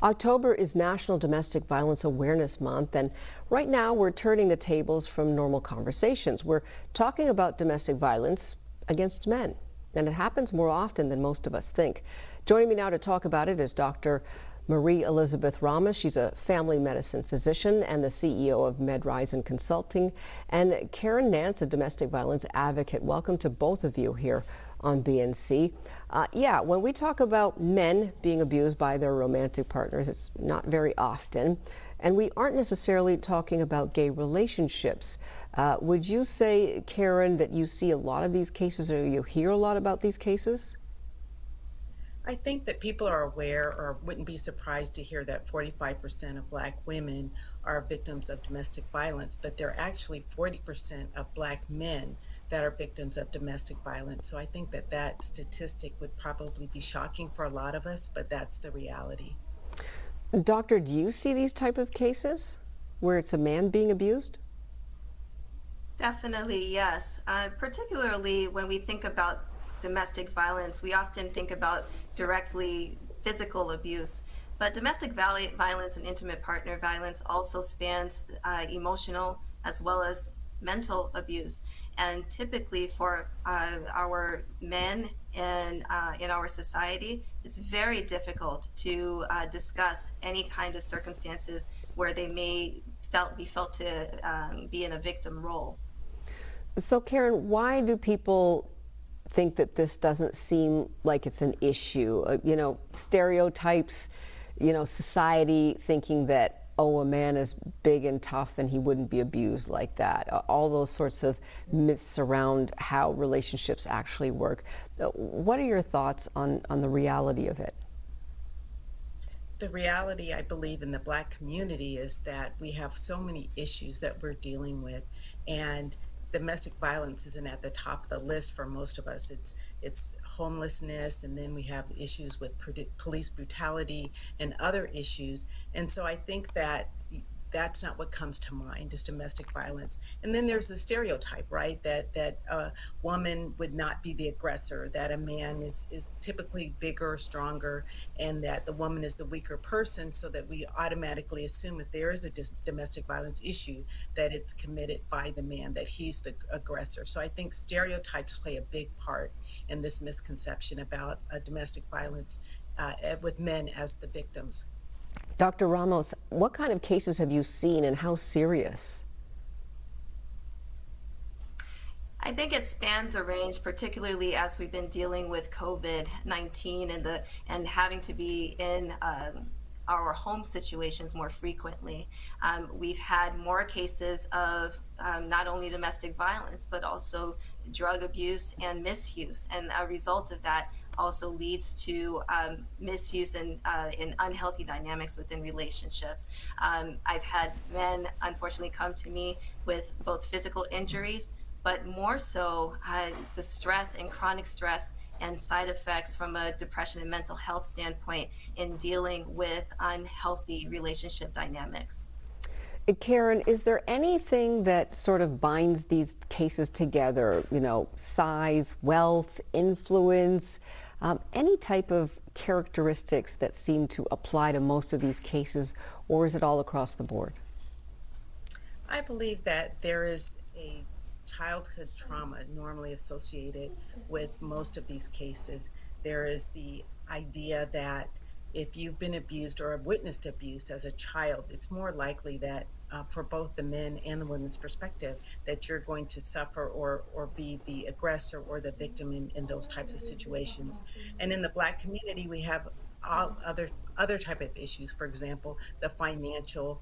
October is National Domestic Violence Awareness Month, and right now we're turning the tables from normal conversations. We're talking about domestic violence against men, and it happens more often than most of us think. Joining me now to talk about it is Dr. Marie Elizabeth Ramas. She's a family medicine physician and the CEO of Ramas Consulting, and Karen Nance, a domestic violence advocate. Welcome to both of you here on BNC. When we talk about men being abused by their romantic partners, it's not very often, and we aren't necessarily talking about gay relationships. Would you say, Karen, that you see a lot of these cases, or you hear a lot about these cases? I think that people are aware or wouldn't be surprised to hear that 45% of Black women are victims of domestic violence, but they're actually 40% of Black men that are victims of domestic violence. So I think that that statistic would probably be shocking for a lot of us, but that's the reality. Doctor, do you see these type of cases where it's a man being abused? Definitely, yes. Particularly when we think about domestic violence, we often think about directly physical abuse, but domestic violence and intimate partner violence also spans emotional as well as mental abuse. And typically for our men in our society, it's very difficult to discuss any kind of circumstances where they may be felt to be in a victim role. So Karen, why do people think that this doesn't seem like it's an issue? Stereotypes, society thinking that, oh, a man is big and tough and he wouldn't be abused like that. All those sorts of myths around how relationships actually work. What are your thoughts on the reality of it? The reality, I believe, in the Black community is that we have so many issues that we're dealing with, and domestic violence isn't at the top of the list for most of us. It's homelessness, and then we have issues with police brutality and other issues. And so I think that that's not what comes to mind, is domestic violence. And then there's the stereotype, right, that a woman would not be the aggressor, that a man is typically bigger, stronger, and that the woman is the weaker person, so that we automatically assume if there is a domestic violence issue, that it's committed by the man, that he's the aggressor. So I think stereotypes play a big part in this misconception about domestic violence with men as the victims. Dr. Ramos, what kind of cases have you seen and how serious? I think it spans a range, particularly as we've been dealing with COVID-19 and having to be in our home situations more frequently. We've had more cases of not only domestic violence, but also drug abuse and misuse. And a result of that also leads to misuse and in unhealthy dynamics within relationships. I've had men, unfortunately, come to me with both physical injuries, but more so the stress and chronic stress and side effects from a depression and mental health standpoint in dealing with unhealthy relationship dynamics. Karen, is there anything that sort of binds these cases together? Size, wealth, influence, any type of characteristics that seem to apply to most of these cases, or is it all across the board? I believe that there is a childhood trauma normally associated with most of these cases. There is the idea that if you've been abused or have witnessed abuse as a child, it's more likely that for both the men and the women's perspective, that you're going to suffer or be the aggressor or the victim in those types of situations. And in the Black community, we have all other type of issues. For example, the financial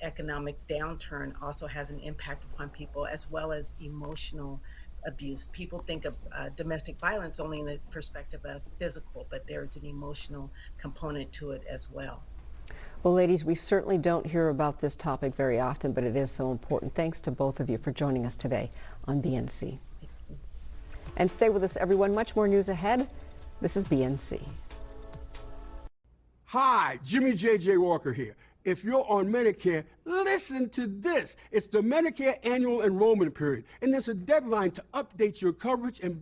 economic downturn also has an impact upon people, as well as emotional abuse. People think of domestic violence only in the perspective of physical, but there's an emotional component to it as well. Well, ladies, we certainly don't hear about this topic very often, but it is so important. Thanks to both of you for joining us today on BNC. And stay with us, everyone. Much more news ahead. This is BNC. Hi, Jimmy J.J. Walker here. If you're on Medicare, listen to this. It's the Medicare annual enrollment period, and there's a deadline to update your coverage and